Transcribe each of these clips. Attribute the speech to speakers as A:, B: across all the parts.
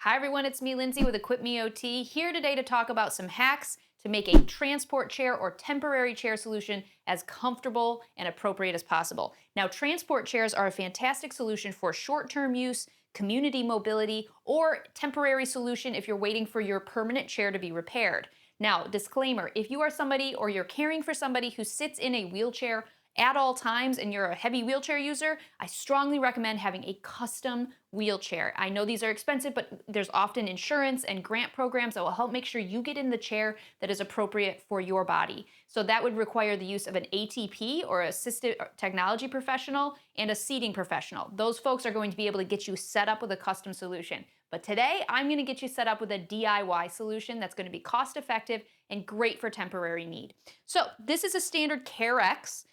A: Hi everyone, it's me, Lindsay, with Equip Me OT, here today to talk about some hacks to make a transport chair or temporary chair solution as comfortable and appropriate as possible. Now, transport chairs are a fantastic solution for short-term use, community mobility, or temporary solution if you're waiting for your permanent chair to be repaired. Now, disclaimer, if you are somebody or you're caring for somebody who sits in a wheelchair at all times and you're a heavy wheelchair user, I strongly recommend having a custom wheelchair. I know these are expensive, but there's often insurance and grant programs that will help make sure you get in the chair that is appropriate for your body. So that would require the use of an ATP or assistive technology professional and a seating professional. Those folks are going to be able to get you set up with a custom solution. But today, I'm going to get you set up with a DIY solution that's going to be cost effective and great for temporary need. So this is a standard CareX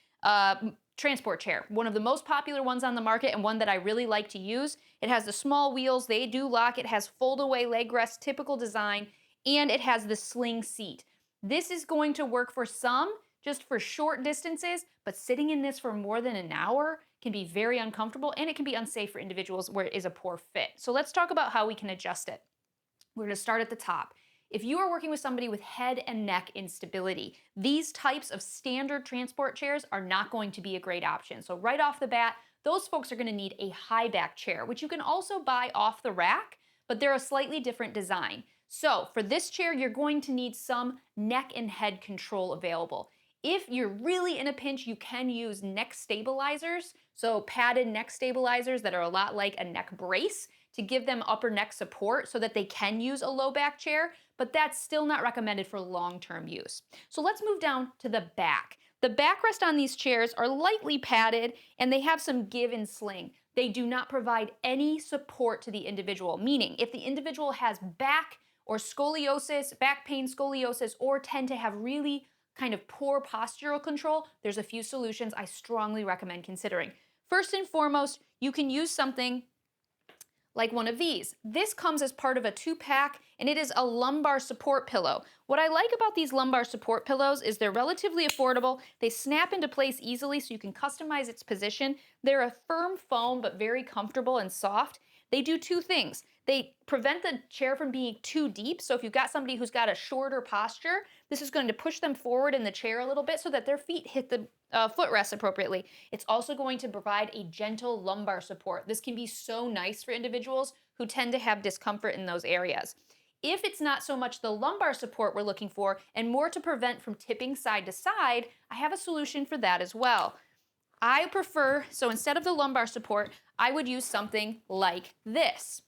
A: transport chair, one of the most popular ones on the market and one that I really like to use. It has the small wheels, they do lock, it has fold-away leg rest, typical design, and it has the sling seat. This is going to work for some, just for short distances, but sitting in this for more than an hour can be very uncomfortable and it can be unsafe for individuals where it is a poor fit. So let's talk about how we can adjust it. We're going to start at the top. If you are working with somebody with head and neck instability, these types of standard transport chairs are not going to be a great option. So right off the bat, those folks are going to need a high back chair, which you can also buy off the rack, but they're a slightly different design. So for this chair, you're going to need some neck and head control available. If you're really in a pinch, you can use neck stabilizers, so padded neck stabilizers that are a lot like a neck brace to give them upper neck support so that they can use a low back chair, but that's still not recommended for long-term use. So let's move down to the back. The backrest on these chairs are lightly padded and they have some give and sling. They do not provide any support to the individual, meaning if the individual has back or scoliosis, back pain, scoliosis, or tend to have really kind of poor postural control, there's a few solutions I strongly recommend considering. First and foremost, you can use something like one of these. This comes as part of a 2-pack and it is a lumbar support pillow. What I like about these lumbar support pillows is they're relatively affordable. They snap into place easily so you can customize its position. They're a firm foam but very comfortable and soft. They do two things. They prevent the chair from being too deep. So if you've got somebody who's got a shorter posture, this is going to push them forward in the chair a little bit so that their feet hit the footrest appropriately. It's also going to provide a gentle lumbar support. This can be so nice for individuals who tend to have discomfort in those areas. If it's not so much the lumbar support we're looking for and more to prevent from tipping side to side, I have a solution for that as well. I prefer, so instead of the lumbar support, I would use something like this.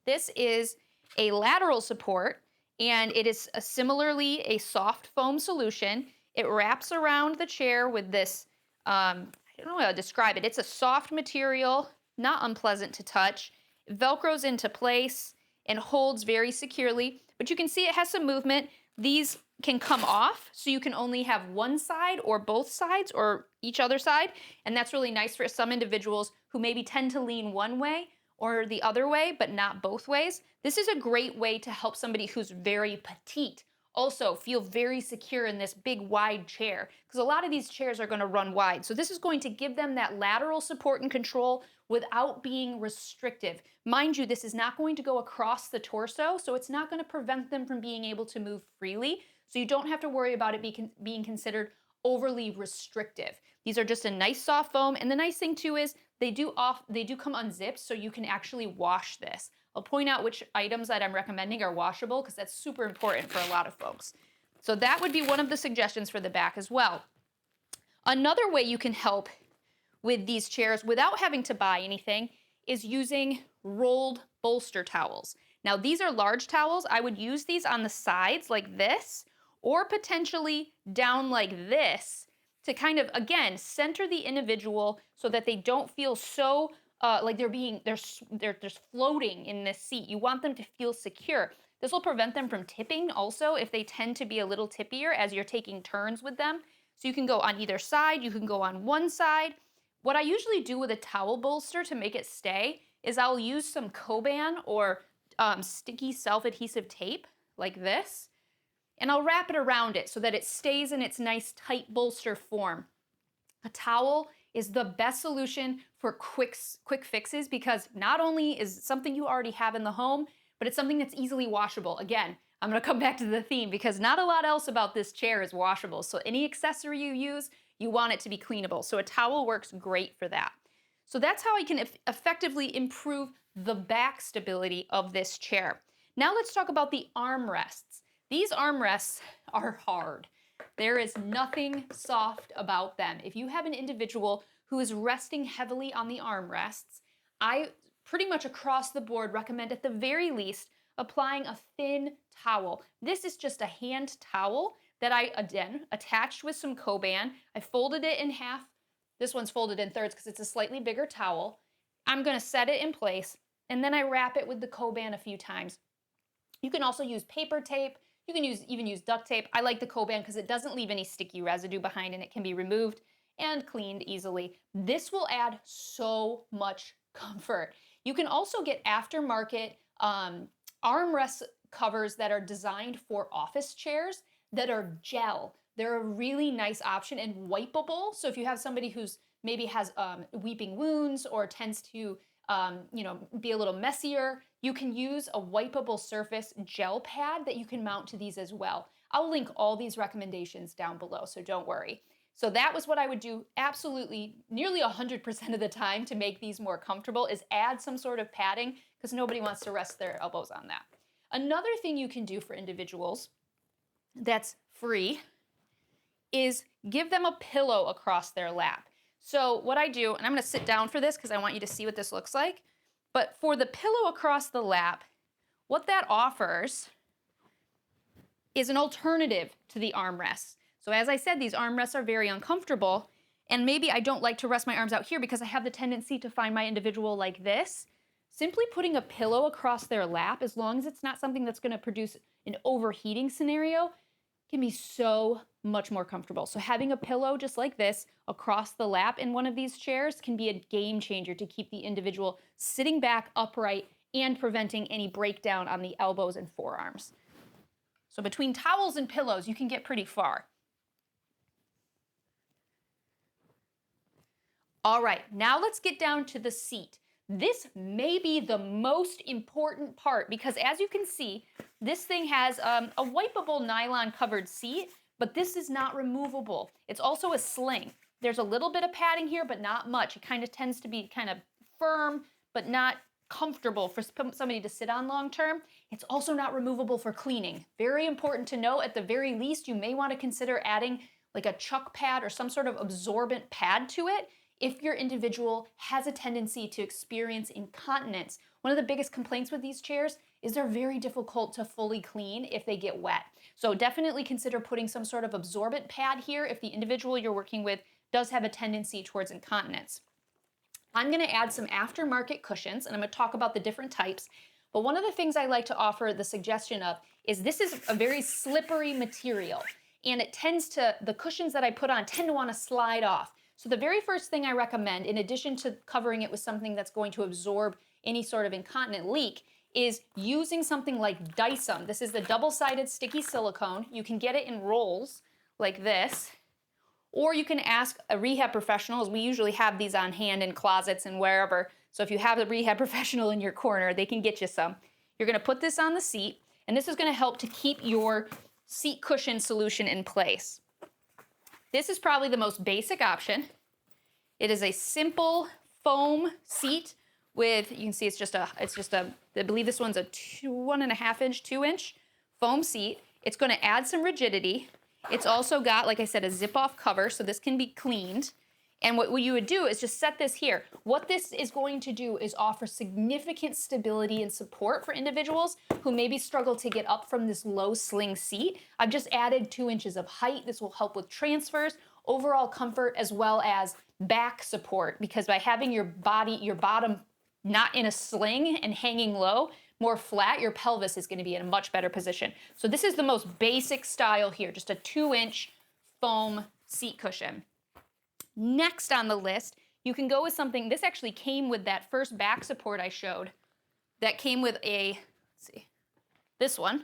A: This is a lateral support, and it is similarly a soft foam solution. It wraps around the chair with this, I don't know how to describe it. It's a soft material, not unpleasant to touch. It Velcros into place and holds very securely, but you can see it has some movement. These can come off, so you can only have one side or both sides or each other side, and that's really nice for some individuals who maybe tend to lean one way or the other way, but not both ways. This is a great way to help somebody who's very petite also feel very secure in this big wide chair, because a lot of these chairs are going to run wide. So this is going to give them that lateral support and control without being restrictive. Mind you, this is not going to go across the torso, so it's not going to prevent them from being able to move freely. So you don't have to worry about it being considered overly restrictive. These are just a nice soft foam, and the nice thing too is they do come unzipped, so you can actually wash this. I'll point out which items that I'm recommending are washable because that's super important for a lot of folks. So that would be one of the suggestions for the back as well. Another way you can help with these chairs without having to buy anything is using rolled bolster towels. Now these are large towels. I would use these on the sides like this, or potentially down like this to kind of, again, center the individual so that they don't feel so like they're just floating in this seat. You want them to feel secure. This will prevent them from tipping also if they tend to be a little tippier as you're taking turns with them. So you can go on either side, you can go on one side. What I usually do with a towel bolster to make it stay is I'll use some Coban or sticky self-adhesive tape like this, and I'll wrap it around it so that it stays in its nice tight bolster form. A towel is the best solution for quick fixes, because not only is it something you already have in the home, but it's something that's easily washable. Again, I'm going to come back to the theme because not a lot else about this chair is washable. So any accessory you use, you want it to be cleanable. So a towel works great for that. So that's how I can effectively improve the back stability of this chair. Now let's talk about the armrests. These armrests are hard. There is nothing soft about them. If you have an individual who is resting heavily on the armrests, I pretty much across the board recommend at the very least applying a thin towel. This is just a hand towel that I, again, attached with some Coban. I folded it in half. This one's folded in thirds because it's a slightly bigger towel. I'm going to set it in place, and then I wrap it with the Coban a few times. You can also use paper tape. You can even use duct tape. I like the Coban because it doesn't leave any sticky residue behind, and it can be removed and cleaned easily. This will add so much comfort. You can also get aftermarket armrest covers that are designed for office chairs that are gel. They're a really nice option and wipeable. So if you have somebody who's maybe has weeping wounds or tends to be a little messier, you can use a wipeable surface gel pad that you can mount to these as well. I'll link all these recommendations down below, so don't worry. So that was what I would do absolutely nearly 100% of the time to make these more comfortable, is add some sort of padding, because nobody wants to rest their elbows on that. Another thing you can do for individuals that's free is give them a pillow across their lap. So what I do, and I'm going to sit down for this because I want you to see what this looks like, but for the pillow across the lap, what that offers is an alternative to the armrests. So as I said, these armrests are very uncomfortable, and maybe I don't like to rest my arms out here because I have the tendency to find my individual like this. Simply putting a pillow across their lap, as long as it's not something that's going to produce an overheating scenario, can be so much more comfortable. So having a pillow just like this across the lap in one of these chairs can be a game changer to keep the individual sitting back upright and preventing any breakdown on the elbows and forearms. So between towels and pillows, you can get pretty far. All right, now let's get down to the seat. This may be the most important part because, as you can see, this thing has a wipeable nylon covered seat, but this is not removable. It's also a sling. There's a little bit of padding here, but not much. It kind of tends to be kind of firm, but not comfortable for somebody to sit on long term. It's also not removable for cleaning. Very important to know. At the very least, you may want to consider adding like a chuck pad or some sort of absorbent pad to it if your individual has a tendency to experience incontinence. One of the biggest complaints with these chairs is they're very difficult to fully clean if they get wet. So definitely consider putting some sort of absorbent pad here if the individual you're working with does have a tendency towards incontinence. I'm going to add some aftermarket cushions, and I'm going to talk about the different types. But one of the things I like to offer the suggestion of is this is a very slippery material, and the cushions that I put on tend to want to slide off. So the very first thing I recommend, in addition to covering it with something that's going to absorb any sort of incontinent leak, is using something like Dysum. This is the double-sided sticky silicone. You can get it in rolls like this, or you can ask a rehab professional, as we usually have these on hand in closets and wherever. So if you have a rehab professional in your corner, they can get you some. You're going to put this on the seat, and this is going to help to keep your seat cushion solution in place. This is probably the most basic option. It is a simple foam seat with, you can see it's just a, I believe this one's a 1.5 inch, 2 inch foam seat. It's going to add some rigidity. It's also got, like I said, a zip off cover, so this can be cleaned. And what you would do is just set this here. What this is going to do is offer significant stability and support for individuals who maybe struggle to get up from this low sling seat. I've just added 2 inches of height. This will help with transfers, overall comfort, as well as back support, because by having your bottom not in a sling and hanging low, more flat, your pelvis is going to be in a much better position. So this is the most basic style here, just a 2 inch foam seat cushion. Next on the list, you can go with something, this actually came with that first back support I showed. That came with this one.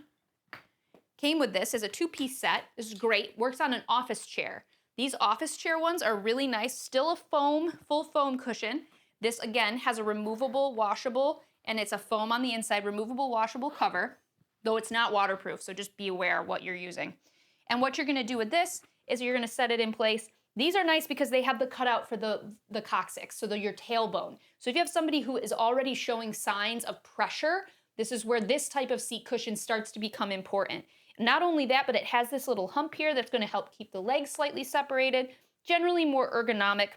A: Came with this as a 2-piece set. This is great, works on an office chair. These office chair ones are really nice. Still a foam, full foam cushion. This again has a removable, washable, and it's a foam on the inside, removable, washable cover, though it's not waterproof, so just be aware of what you're using. And what you're gonna do with this is you're gonna set it in place. These are nice because they have the cutout for the coccyx, so your tailbone. So if you have somebody who is already showing signs of pressure, this is where this type of seat cushion starts to become important. Not only that, but it has this little hump here that's gonna help keep the legs slightly separated, generally more ergonomic,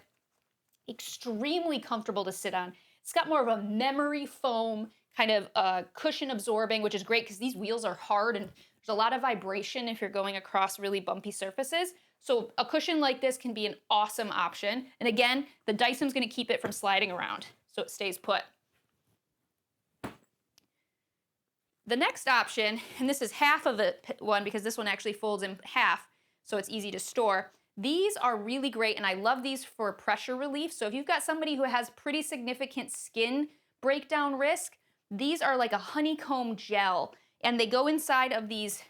A: extremely comfortable to sit on. It's got more of a memory foam kind of cushion absorbing, which is great because these wheels are hard and there's a lot of vibration if you're going across really bumpy surfaces. So a cushion like this can be an awesome option. And again, the Dyson's gonna keep it from sliding around, so it stays put. The next option, and this is half of the one because this one actually folds in half, so it's easy to store. These are really great, and I love these for pressure relief. So if you've got somebody who has pretty significant skin breakdown risk, these are like a honeycomb gel, and they go inside of these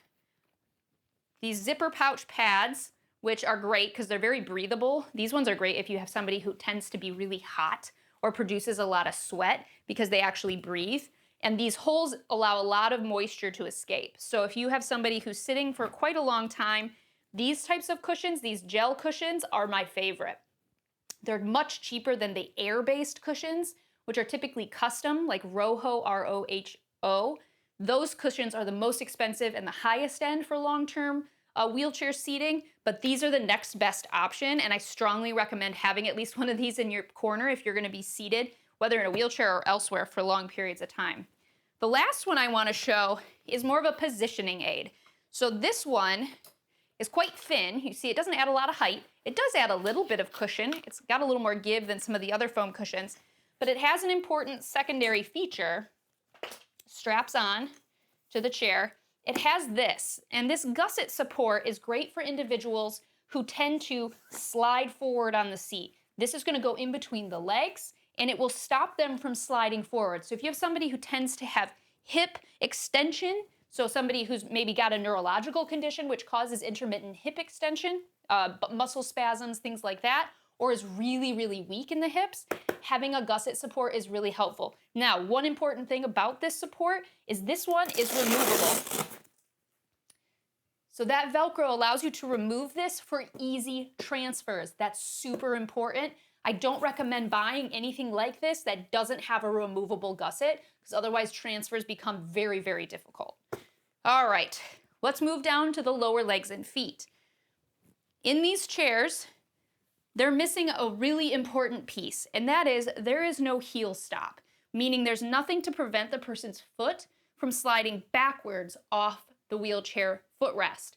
A: zipper pouch pads, which are great because they're very breathable. These ones are great if you have somebody who tends to be really hot or produces a lot of sweat because they actually breathe. And these holes allow a lot of moisture to escape. So if you have somebody who's sitting for quite a long time, these types of cushions, these gel cushions, are my favorite. They're much cheaper than the air-based cushions, which are typically custom, like Roho, R-O-H-O. Those cushions are the most expensive and the highest end for long-term wheelchair seating, but these are the next best option, and I strongly recommend having at least one of these in your corner if you're gonna be seated, whether in a wheelchair or elsewhere, for long periods of time. The last one I wanna show is more of a positioning aid. So this one is quite thin. You see, it doesn't add a lot of height. It does add a little bit of cushion. It's got a little more give than some of the other foam cushions, but it has an important secondary feature. Straps on to the chair. It has this, and this gusset support is great for individuals who tend to slide forward on the seat. This is gonna go in between the legs, and it will stop them from sliding forward. So if you have somebody who tends to have hip extension, so somebody who's maybe got a neurological condition which causes intermittent hip extension, muscle spasms, things like that, or is really, really weak in the hips, having a gusset support is really helpful. Now, one important thing about this support is this one is removable. So that Velcro allows you to remove this for easy transfers. That's super important. I don't recommend buying anything like this that doesn't have a removable gusset, because otherwise transfers become very, very difficult. All right, let's move down to the lower legs and feet. In these chairs, they're missing a really important piece, and that is there is no heel stop, meaning there's nothing to prevent the person's foot from sliding backwards off the wheelchair footrest.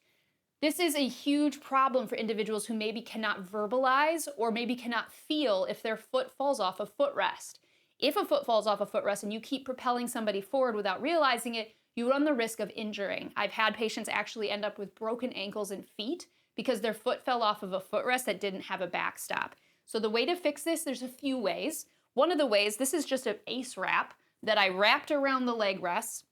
A: This is a huge problem for individuals who maybe cannot verbalize or maybe cannot feel if their foot falls off a footrest. If a foot falls off a footrest and you keep propelling somebody forward without realizing it, you run the risk of injuring. I've had patients actually end up with broken ankles and feet because their foot fell off of a footrest that didn't have a backstop. So the way to fix this, there's a few ways. One of the ways, this is just an ace wrap that I wrapped around the leg rests.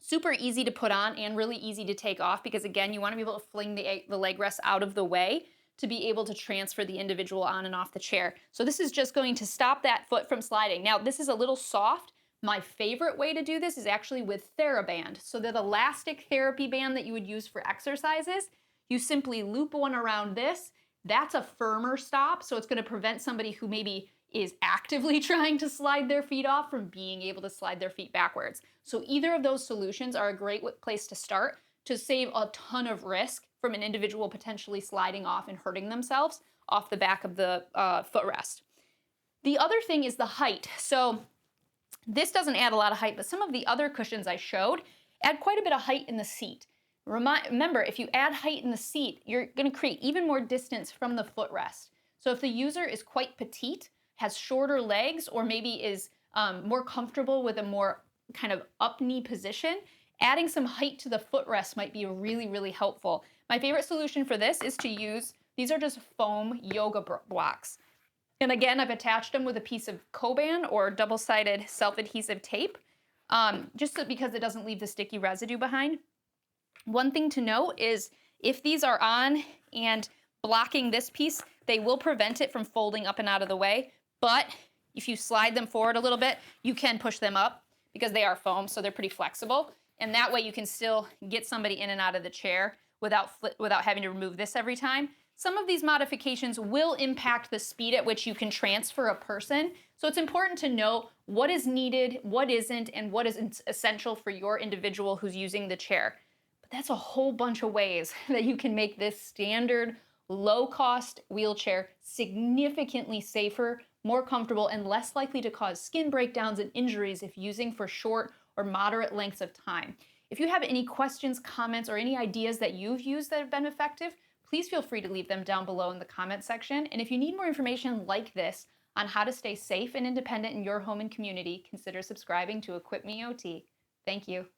A: Super easy to put on and really easy to take off because, again, you want to be able to fling the leg rests out of the way to be able to transfer the individual on and off the chair. So this is just going to stop that foot from sliding. Now, this is a little soft. My favorite way to do this is actually with TheraBand. So the elastic therapy band that you would use for exercises, you simply loop one around this. That's a firmer stop, so it's going to prevent somebody who maybe is actively trying to slide their feet off from being able to slide their feet backwards. So either of those solutions are a great place to start to save a ton of risk from an individual potentially sliding off and hurting themselves off the back of the footrest. The other thing is the height. So this doesn't add a lot of height, but some of the other cushions I showed add quite a bit of height in the seat. Remember, if you add height in the seat, you're going to create even more distance from the footrest. So if the user is quite petite, has shorter legs, or maybe is more comfortable with a more kind of up knee position, adding some height to the footrest might be really, really helpful. My favorite solution for this is to use, these are just foam yoga blocks. And again, I've attached them with a piece of Coban or double-sided self-adhesive tape, just because it doesn't leave the sticky residue behind. One thing to note is if these are on and blocking this piece, they will prevent it from folding up and out of the way. But if you slide them forward a little bit, you can push them up because they are foam, so they're pretty flexible. And that way you can still get somebody in and out of the chair without having to remove this every time. Some of these modifications will impact the speed at which you can transfer a person. So it's important to know what is needed, what isn't, and what is essential for your individual who's using the chair. But that's a whole bunch of ways that you can make this standard low-cost wheelchair significantly safer, more comfortable, and less likely to cause skin breakdowns and injuries if using for short or moderate lengths of time. If you have any questions, comments, or any ideas that you've used that have been effective, please feel free to leave them down below in the comment section. And if you need more information like this on how to stay safe and independent in your home and community, consider subscribing to Equip Me OT. Thank you.